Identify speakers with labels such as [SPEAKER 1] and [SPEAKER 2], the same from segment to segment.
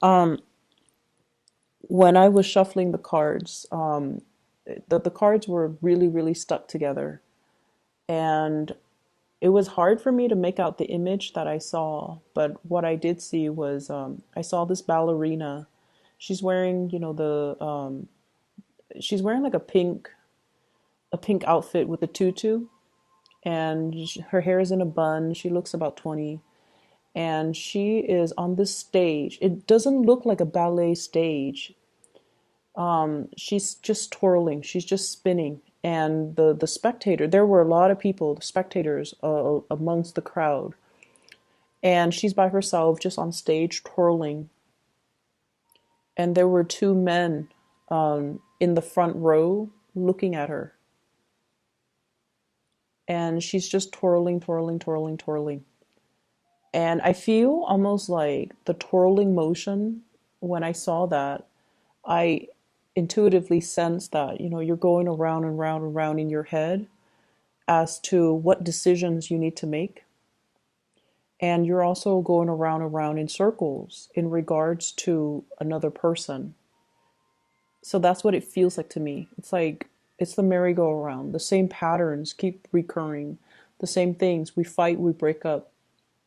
[SPEAKER 1] Um, when I was shuffling the cards, the cards were really, really stuck together. And it was hard for me to make out the image that I saw. But what I did see was I saw this ballerina. She's wearing, she's wearing like a pink outfit with a tutu. And her hair is in a bun. She looks about 20. And she is on this stage. It doesn't look like a ballet stage. She's just twirling, she's just spinning, and the spectator, there were a lot of people, the spectators, amongst the crowd, and she's by herself just on stage twirling, and there were two men in the front row looking at her, and she's just twirling, twirling, twirling, twirling. And I feel almost like the twirling motion. When I saw that, I intuitively sense that, you're going around and round and round in your head as to what decisions you need to make. And you're also going around and around in circles in regards to another person. So that's what it feels like to me. It's like it's the merry-go-round. The same patterns keep recurring. The same things. We fight, we break up,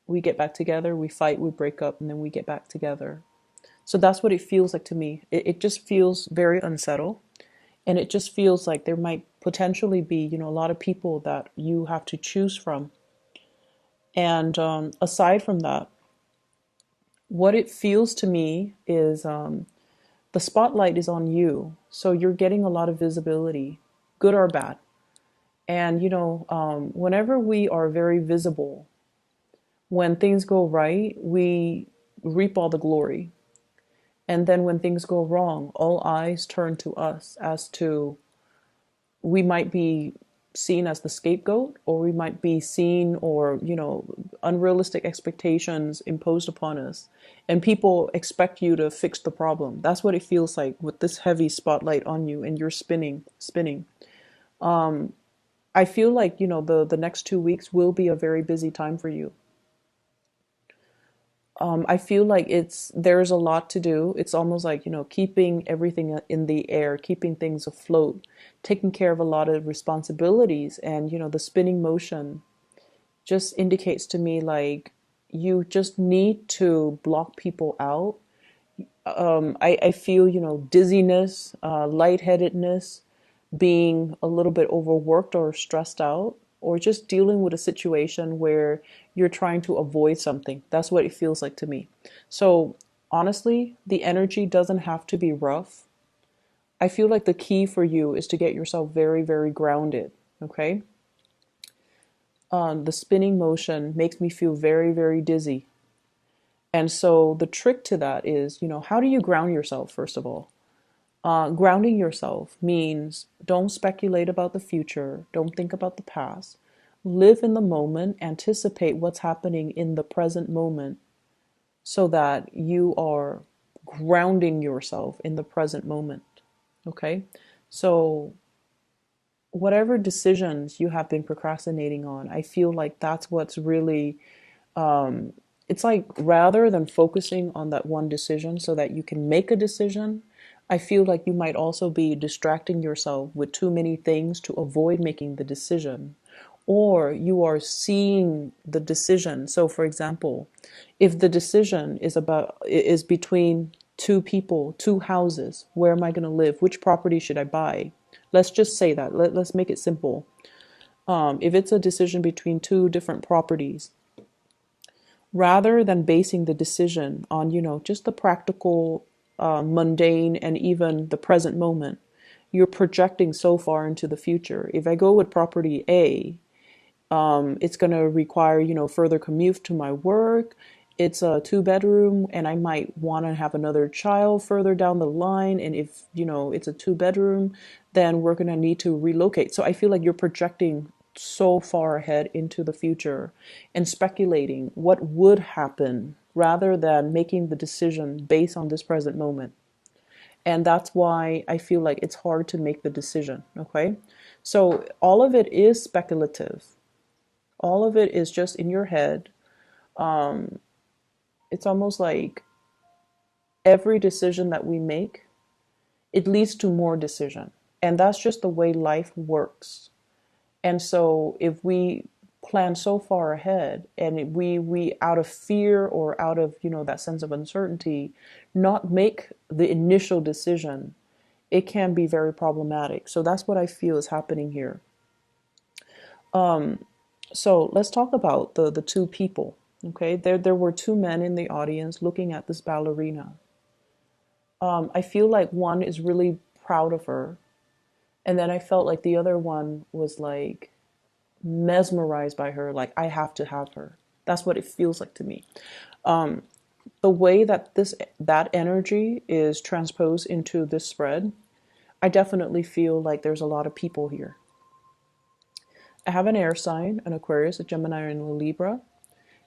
[SPEAKER 1] we get back together, we fight, we break up, and then we get back together. So that's what it feels like to me. It just feels very unsettled. And it just feels like there might potentially be, a lot of people that you have to choose from. And aside from that, what it feels to me is the spotlight is on you. So you're getting a lot of visibility, good or bad. And, whenever we are very visible, when things go right, we reap all the glory. And then when things go wrong, all eyes turn to us as to we might be seen as the scapegoat, or we might be seen, or unrealistic expectations imposed upon us, and people expect you to fix the problem. That's what it feels like with this heavy spotlight on you, and you're spinning. I feel like the next 2 weeks will be a very busy time for you. I feel like there's a lot to do. It's almost like, keeping everything in the air, keeping things afloat, taking care of a lot of responsibilities. And, the spinning motion just indicates to me like you just need to block people out. I feel, dizziness, lightheadedness, being a little bit overworked or stressed out, or just dealing with a situation where you're trying to avoid something. That's what it feels like to me. So, honestly, the energy doesn't have to be rough. I feel like the key for you is to get yourself very, very grounded. Okay? The spinning motion makes me feel very, very dizzy. And so, the trick to that is, how do you ground yourself, first of all? Grounding yourself means don't speculate about the future, don't think about the past. Live in the moment, anticipate what's happening in the present moment so that you are grounding yourself in the present moment. Okay? So, whatever decisions you have been procrastinating on, I feel like that's what's really, it's like rather than focusing on that one decision so that you can make a decision, I feel like you might also be distracting yourself with too many things to avoid making the decision. Or you are seeing the decision. So for example, if the decision is between two people, two houses, where am I going to live? Which property should I buy? Let's just say that. Let's make it simple. If it's a decision between two different properties, rather than basing the decision on, just the practical, mundane, and even the present moment, you're projecting so far into the future. If I go with property A, it's going to require, further commute to my work. It's a two-bedroom, and I might want to have another child further down the line. And if, it's a two-bedroom, then we're going to need to relocate. So I feel like you're projecting so far ahead into the future and speculating what would happen rather than making the decision based on this present moment. And that's why I feel like it's hard to make the decision. Okay. So all of it is speculative. All of it is just in your head. It's almost like every decision that we make, it leads to more decision. And that's just the way life works. And so if we plan so far ahead and we out of fear or out of, that sense of uncertainty, not make the initial decision, it can be very problematic. So that's what I feel is happening here. So let's talk about the two people. Okay, there were two men in the audience looking at this ballerina. I feel like one is really proud of her, and then I felt like the other one was like mesmerized by her, like I have to have her. That's what it feels like to me. The way that that energy is transposed into this spread, I definitely feel like there's a lot of people here. I have an air sign, an Aquarius, a Gemini, and a Libra.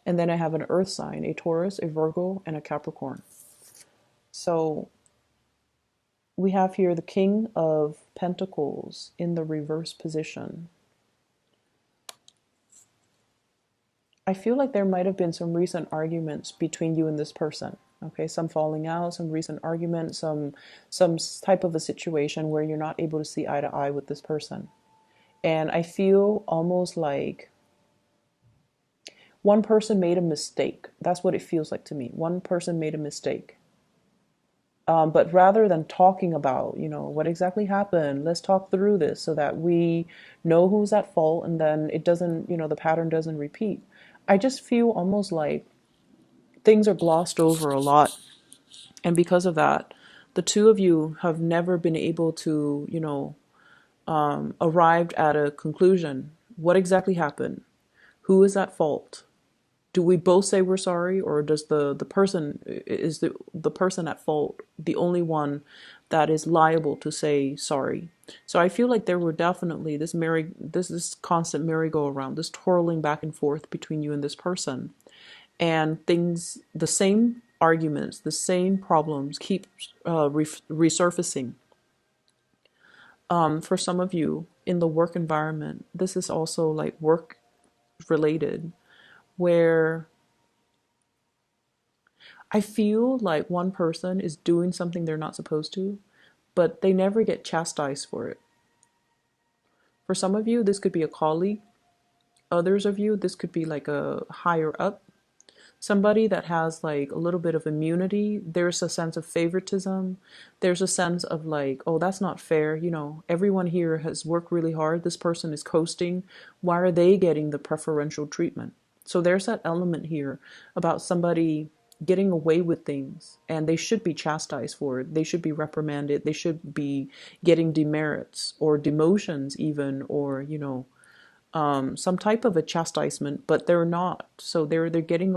[SPEAKER 1] And then I have an earth sign, a Taurus, a Virgo, and a Capricorn. So we have here the King of Pentacles in the reverse position. I feel like there might have been some recent arguments between you and this person. Okay, some falling out, some recent argument, some type of a situation where you're not able to see eye to eye with this person. And I feel almost like one person made a mistake. That's what it feels like to me. One person made a mistake. But rather than talking about, what exactly happened, let's talk through this so that we know who's at fault and then it doesn't, the pattern doesn't repeat. I just feel almost like things are glossed over a lot. And because of that, the two of you have never been able to, arrived at a conclusion. What exactly happened? Who is at fault? Do we both say we're sorry, or does the person, is the person at fault the only one that is liable to say sorry? So I feel like there were definitely this constant merry-go-round, this twirling back and forth between you and this person, and things, the same arguments, the same problems keep resurfacing. For some of you in the work environment, this is also like work related, where I feel like one person is doing something they're not supposed to, but they never get chastised for it. For some of you, this could be a colleague. Others of you, this could be like a higher up, somebody that has like a little bit of immunity. There's a sense of favoritism. There's a sense of like, oh, that's not fair. Everyone here has worked really hard. This person is coasting. Why are they getting the preferential treatment? So there's that element here about somebody getting away with things, and they should be chastised for it. They should be reprimanded. They should be getting demerits or demotions even, or, some type of a chastisement, but they're not. So they're getting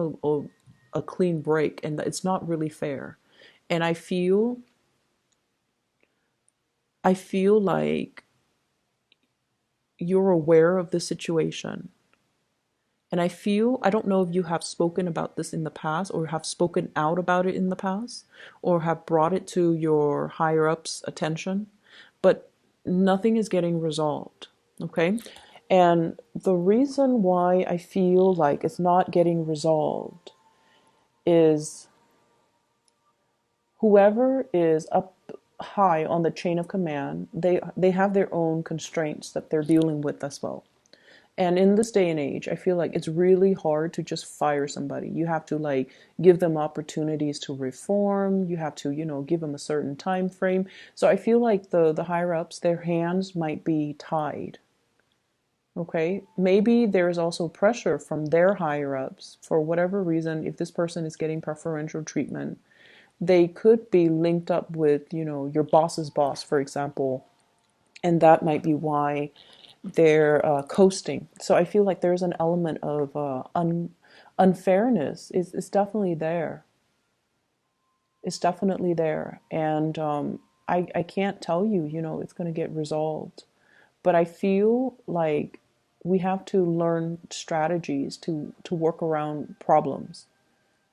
[SPEAKER 1] a clean break, and it's not really fair. And I feel like you're aware of the situation. And I don't know if you have spoken about this in the past, or have spoken out about it in the past, or have brought it to your higher ups' attention, but nothing is getting resolved. Okay? And the reason why I feel like it's not getting resolved is whoever is up high on the chain of command, they have their own constraints that they're dealing with as well. And in this day and age, I feel like it's really hard to just fire somebody. You have to like give them opportunities to reform. You have to, give them a certain time frame. So I feel like the higher ups, their hands might be tied. Okay, maybe there's also pressure from their higher ups for whatever reason. If this person is getting preferential treatment, they could be linked up with, your boss's boss, for example, and that might be why they're coasting. So I feel like there's an element of unfairness is definitely there. It's definitely there, and I can't tell you, it's going to get resolved, but I feel like we have to learn strategies to work around problems.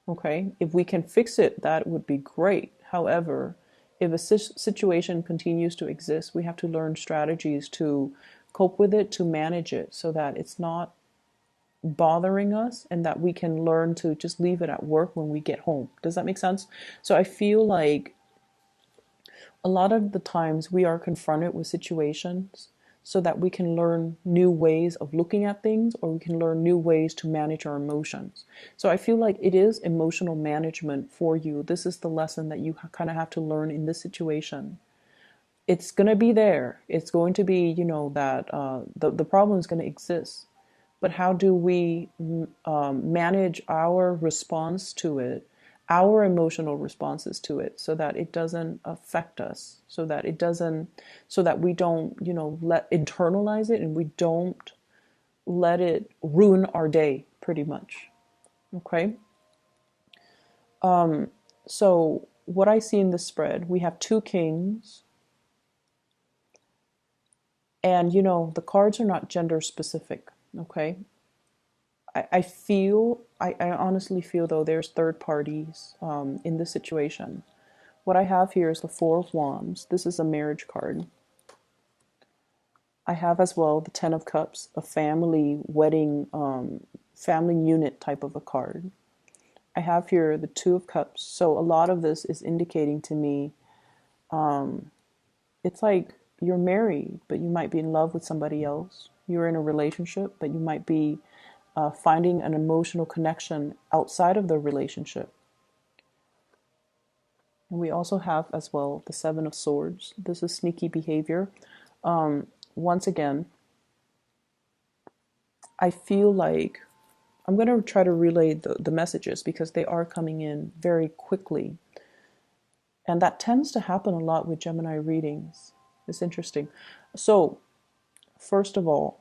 [SPEAKER 1] Okay, if we can fix it, that would be great. However, if a situation continues to exist, we have to learn strategies to cope with it, to manage it, so that it's not bothering us, and that we can learn to just leave it at work when we get home. Does that make sense? So I feel like a lot of the times we are confronted with situations so that we can learn new ways of looking at things, or we can learn new ways to manage our emotions. So I feel like it is emotional management for you. This is the lesson that you kind of have to learn in this situation. It's going to be there. It's going to be, that the problem is going to exist. But how do we manage our response to it, our emotional responses to it, so that it doesn't affect us, so that we don't, let internalize it, and we don't let it ruin our day, pretty much. Okay. So what I see in the spread, we have two kings, and the cards are not gender specific. Okay. I honestly feel, though, there's third parties in this situation. What I have here is the Four of Wands. This is a marriage card. I have as well the Ten of Cups, a family wedding, family unit type of a card. I have here the Two of Cups. So a lot of this is indicating to me, it's like you're married, but you might be in love with somebody else. You're in a relationship, but you might be finding an emotional connection outside of the relationship. And we also have as well the Seven of Swords. This is sneaky behavior. Once again, I feel like I'm going to try to relay the messages because they are coming in very quickly. And that tends to happen a lot with Gemini readings. It's interesting. So, first of all,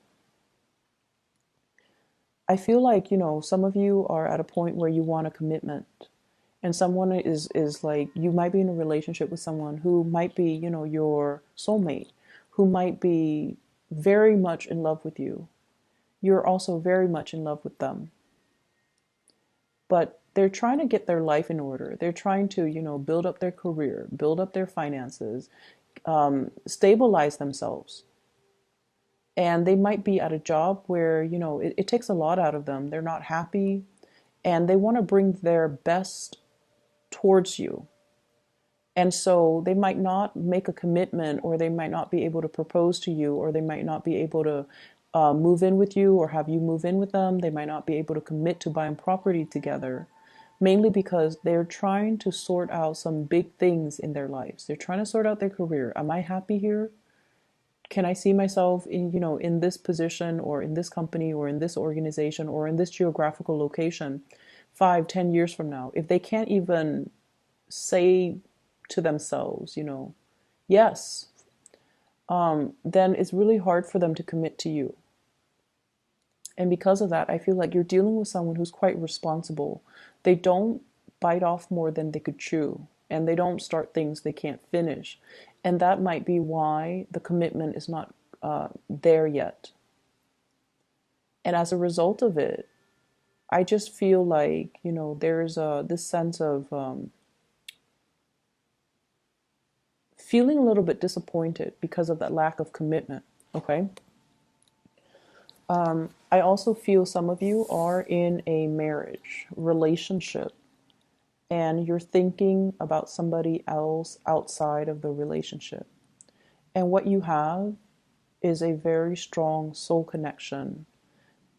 [SPEAKER 1] I feel like, some of you are at a point where you want a commitment. And someone is like, you might be in a relationship with someone who might be, your soulmate, who might be very much in love with you. You're also very much in love with them. But they're trying to get their life in order. They're trying to, build up their career, build up their finances, stabilize themselves. And they might be at a job where, it takes a lot out of them. They're not happy, and they want to bring their best towards you. And so they might not make a commitment, or they might not be able to propose to you, or they might not be able to move in with you or have you move in with them. They might not be able to commit to buying property together, mainly because they're trying to sort out some big things in their lives. They're trying to sort out their career. Am I happy here? Can I see myself in, in this position, or in this company, or in this organization, or in this geographical location 5, 10 years from now? If they can't even say to themselves, yes, then it's really hard for them to commit to you. And because of that, I feel like you're dealing with someone who's quite responsible. They don't bite off more than they could chew, and they don't start things they can't finish. And that might be why the commitment is not there yet. And as a result of it, I just feel like, there's this sense of feeling a little bit disappointed because of that lack of commitment. Okay. I also feel some of you are in a marriage relationship, and you're thinking about somebody else outside of the relationship. And what you have is a very strong soul connection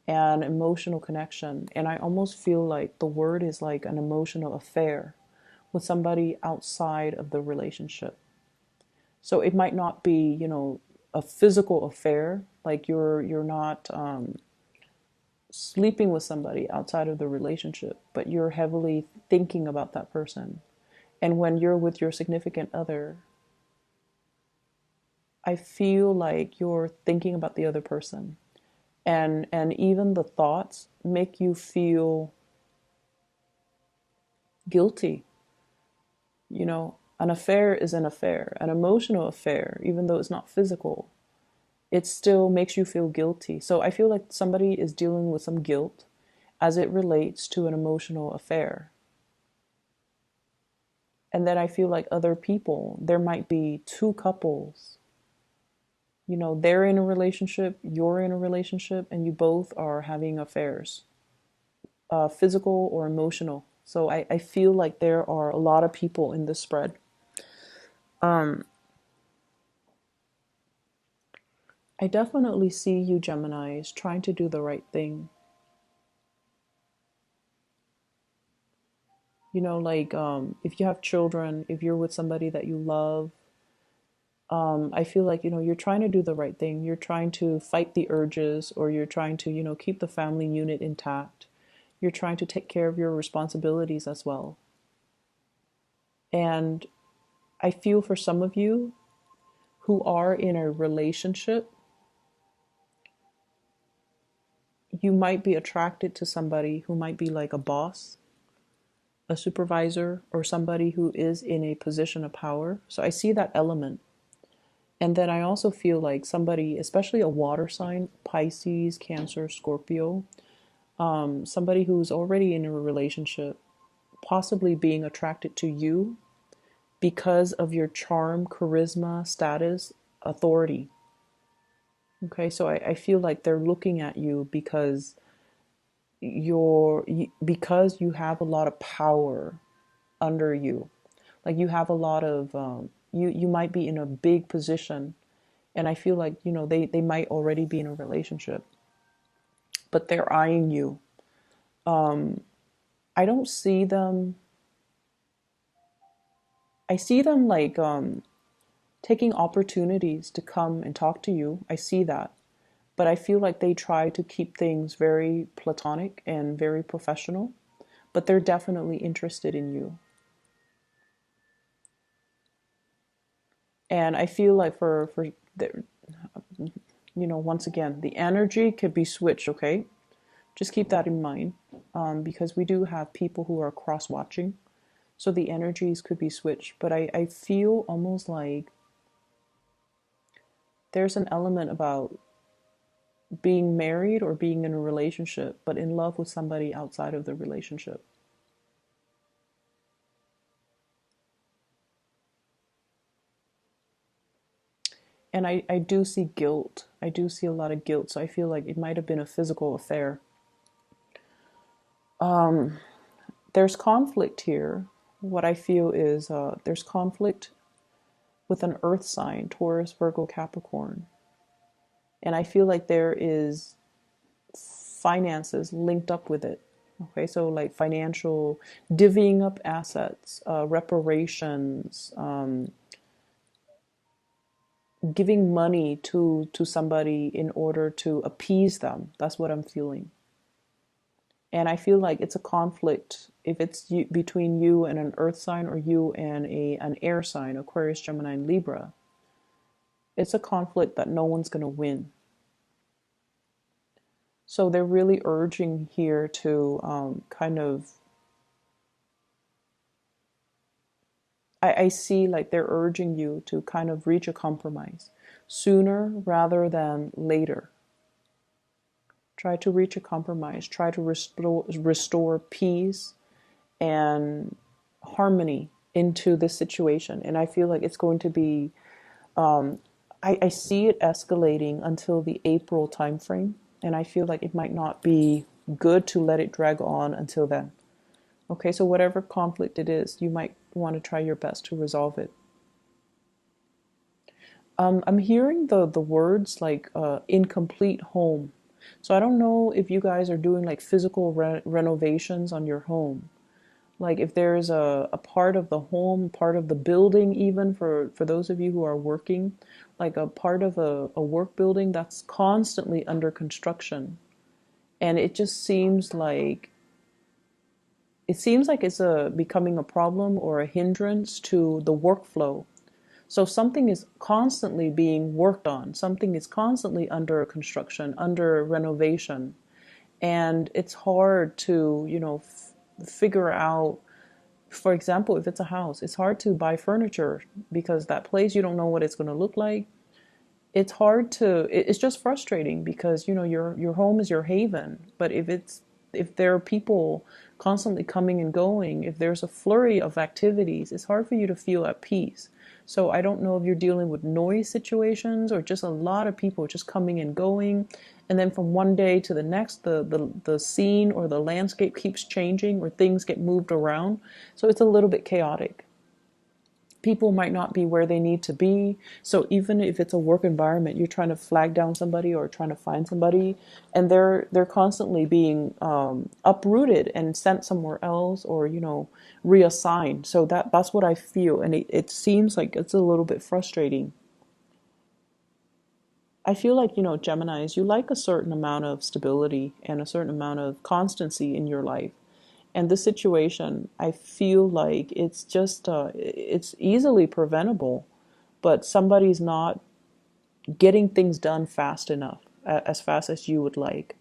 [SPEAKER 1] and emotional connection. And I almost feel like the word is like an emotional affair with somebody outside of the relationship. So it might not be, a physical affair, like you're not sleeping with somebody outside of the relationship, but you're heavily thinking about that person. And when you're with your significant other, I feel like you're thinking about the other person. And even the thoughts make you feel guilty. An affair is an affair, an emotional affair, even though it's not physical. It still makes you feel guilty. So I feel like somebody is dealing with some guilt as it relates to an emotional affair. And then I feel like other people, there might be two couples They're in a relationship, you're in a relationship, and you both are having affairs, physical or emotional. So I feel like there are a lot of people in this spread. Um, I definitely see you, Geminis, trying to do the right thing. If you have children, if you're with somebody that you love, I feel like, you're trying to do the right thing. You're trying to fight the urges, or you're trying to, keep the family unit intact. You're trying to take care of your responsibilities as well. And I feel for some of you who are in a relationship, you might be attracted to somebody who might be like a boss, a supervisor, or somebody who is in a position of power. So I see that element. And then I also feel like somebody, especially a water sign, Pisces, Cancer, Scorpio, somebody who's already in a relationship, possibly being attracted to you because of your charm, charisma, status, authority. Okay, so I feel like they're looking at you because you have a lot of power under you. Like you have a lot of you might be in a big position, and I feel like they might already be in a relationship, but they're eyeing you. I don't see them. I see them like taking opportunities to come and talk to you. I see that. But I feel like they try to keep things very platonic and very professional, but they're definitely interested in you. And I feel like for the, once again, the energy could be switched, okay? Just keep that in mind, because we do have people who are cross watching. So the energies could be switched. But I feel almost like there's an element about being married or being in a relationship, but in love with somebody outside of the relationship. And I do see guilt. I do see a lot of guilt. So I feel like it might have been a physical affair. There's conflict here. What I feel is there's conflict with an earth sign, Taurus, Virgo, Capricorn. And I feel like there is finances linked up with it. Okay, so like financial, divvying up assets, reparations, giving money to somebody in order to appease them. That's what I'm feeling. And I feel like it's a conflict if it's between you and an earth sign, or you and an air sign, Aquarius, Gemini, and Libra. It's a conflict that no one's going to win. So they're really urging here to kind of, I see like they're urging you to kind of reach a compromise sooner rather than later. Try to reach a compromise, try to restore peace and harmony into this situation. And I feel like it's going to be, I see it escalating until the April timeframe. And I feel like it might not be good to let it drag on until then. Okay, so whatever conflict it is, you might want to try your best to resolve it. I'm hearing the words like incomplete home. So I don't know if you guys are doing like physical renovations on your home. Like if there's a part of the home, part of the building, even for those of you who are working, like a part of a work building that's constantly under construction. And it seems like it's becoming a problem or a hindrance to the workflow. So something is constantly being worked on. Something is constantly under construction, under renovation. And it's hard to, figure out, for example, if it's a house, it's hard to buy furniture because that place, you don't know what it's going to look like. It's just frustrating because, your home is your haven. But if there are people constantly coming and going, if there's a flurry of activities, it's hard for you to feel at peace. So I don't know if you're dealing with noise situations or just a lot of people just coming and going. And then from one day to the next, the scene or the landscape keeps changing or things get moved around. So it's a little bit chaotic. People might not be where they need to be. So even if it's a work environment, you're trying to flag down somebody or trying to find somebody, and they're constantly being uprooted and sent somewhere else, or reassigned. So that's what I feel, and it seems like it's a little bit frustrating. I feel like, Geminis, you like a certain amount of stability and a certain amount of constancy in your life. And this situation, I feel like it's just, it's easily preventable, but somebody's not getting things done fast enough, as fast as you would like.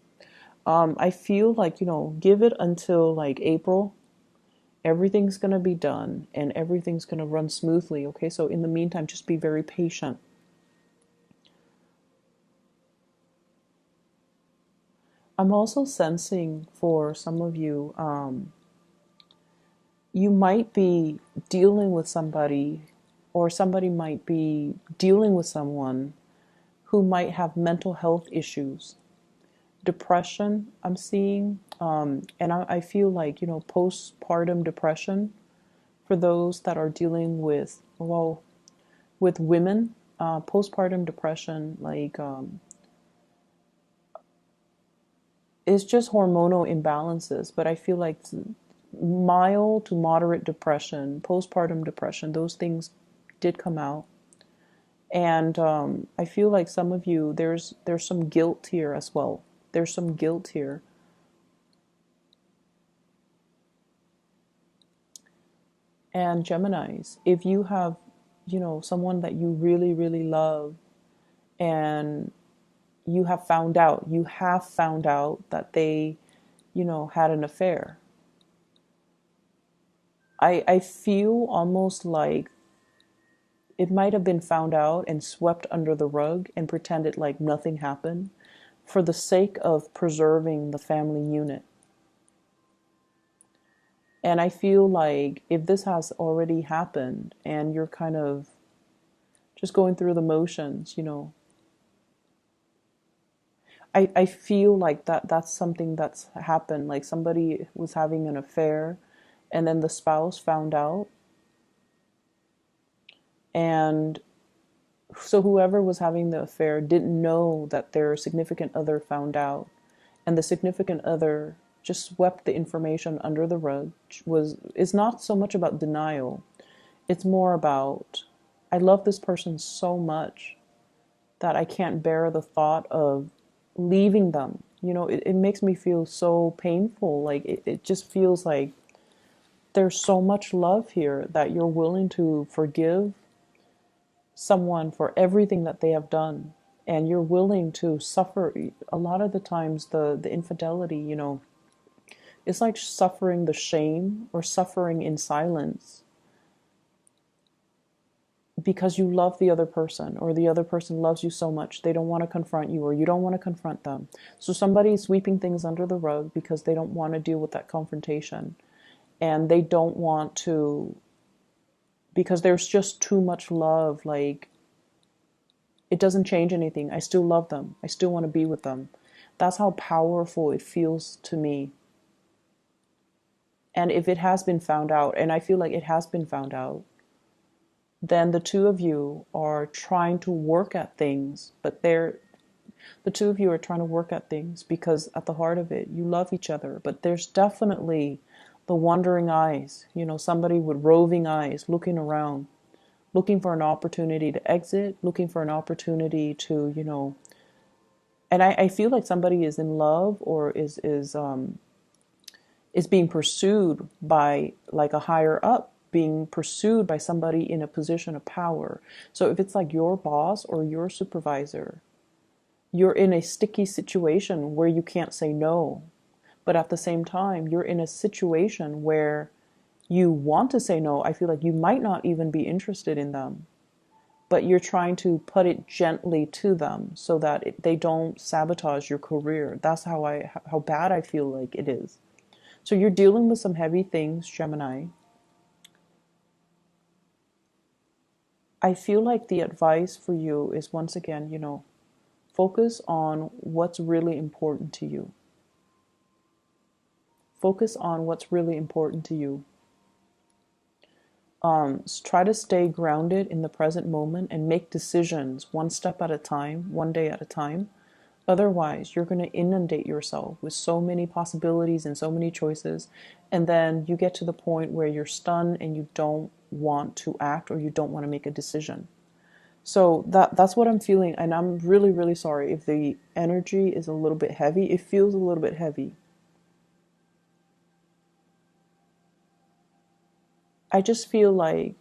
[SPEAKER 1] I feel like, give it until like April, everything's going to be done and everything's going to run smoothly. Okay, so in the meantime, just be very patient. I'm also sensing for some of you, you might be dealing with somebody, or somebody might be dealing with someone who might have mental health issues. Depression, I'm seeing, and I feel like, postpartum depression for those that are dealing with, well, with women, postpartum depression, like, it's just hormonal imbalances, but I feel like mild to moderate depression, postpartum depression, those things did come out. And I feel like some of you, there's some guilt here as well. There's some guilt here. And Geminis, if you have, someone that you really, really love, and you have found out that they, had an affair. I feel almost like it might have been found out and swept under the rug and pretended like nothing happened for the sake of preserving the family unit. And I feel like if this has already happened and you're kind of just going through the motions, I feel like that's something that's happened. Like somebody was having an affair and then the spouse found out. And so whoever was having the affair didn't know that their significant other found out. And the significant other just swept the information under the rug. It's not so much about denial. It's more about, I love this person so much that I can't bear the thought of leaving them. It makes me feel so painful. Like it just feels like there's so much love here that you're willing to forgive someone for everything that they have done. And you're willing to suffer. A lot of the times the infidelity, it's like suffering the shame or suffering in silence because you love the other person, or the other person loves you so much they don't want to confront you, or you don't want to confront them. So somebody's sweeping things under the rug because they don't want to deal with that confrontation, and they don't want to, because there's just too much love. Like, it doesn't change anything. I still love them. I still want to be with them. That's how powerful it feels to me. And if it has been found out, and I feel like it has been found out, then the two of you are trying to work at things, but the two of you are trying to work at things because at the heart of it, you love each other. But there's definitely the wandering eyes, somebody with roving eyes looking around, looking for an opportunity to exit, looking for an opportunity to, and I feel like somebody is in love, or is being pursued by like a higher up, being pursued by somebody in a position of power. So if it's like your boss or your supervisor, you're in a sticky situation where you can't say no. But at the same time, you're in a situation where you want to say no. I feel like you might not even be interested in them, but you're trying to put it gently to them so that they don't sabotage your career. That's how bad I feel like it is. So you're dealing with some heavy things, Gemini. I feel like the advice for you is, once again, focus on what's really important to you. Focus on what's really important to you. Try to stay grounded in the present moment and make decisions one step at a time, one day at a time. Otherwise, you're going to inundate yourself with so many possibilities and so many choices. And then you get to the point where you're stunned and you don't want to act, or you don't want to make a decision. So that's what I'm feeling. And I'm really, really sorry if the energy is a little bit heavy. It feels a little bit heavy. I just feel like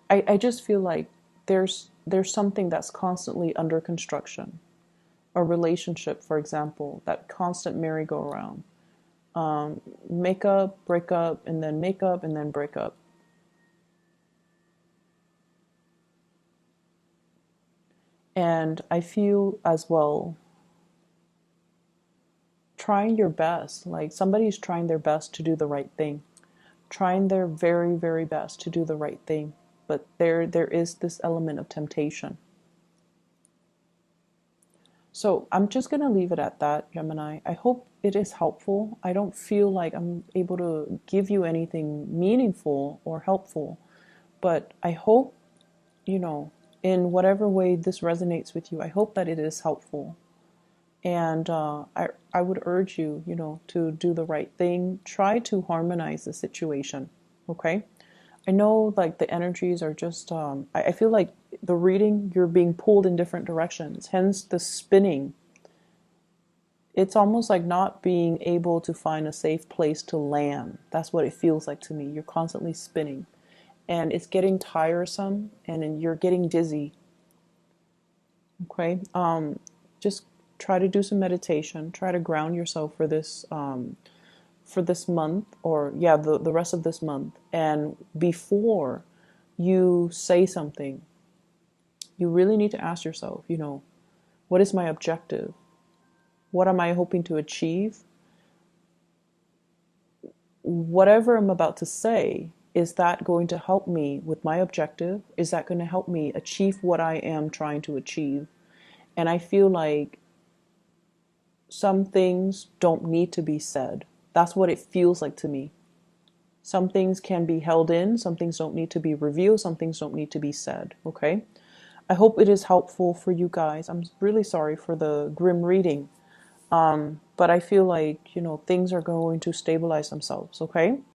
[SPEAKER 1] I just feel like there's something that's constantly under construction. A relationship, for example, that constant merry-go-round. Make up, break up, and then make up, and then break up. And I feel as well, trying your best, like somebody's trying their best to do the right thing, trying their very, very best to do the right thing. But there is this element of temptation. So I'm just going to leave it at that, Gemini. I hope it is helpful. I don't feel like I'm able to give you anything meaningful or helpful, but I hope, in whatever way this resonates with you, I hope that it is helpful. And I would urge you, to do the right thing. Try to harmonize the situation, okay? I know like the energies are just, I feel like the reading, you're being pulled in different directions, hence the spinning. It's almost like not being able to find a safe place to land. That's what it feels like to me. You're constantly spinning and it's getting tiresome and you're getting dizzy. Okay. Just try to do some meditation, try to ground yourself for this month, or yeah, the rest of this month. And before you say something, you really need to ask yourself, what is my objective? What am I hoping to achieve? Whatever I'm about to say, is that going to help me with my objective? Is that going to help me achieve what I am trying to achieve? And I feel like some things don't need to be said. That's what it feels like to me. Some things can be held in, some things don't need to be revealed, some things don't need to be said, okay? I hope it is helpful for you guys. I'm really sorry for the grim reading, but I feel like, things are going to stabilize themselves, okay?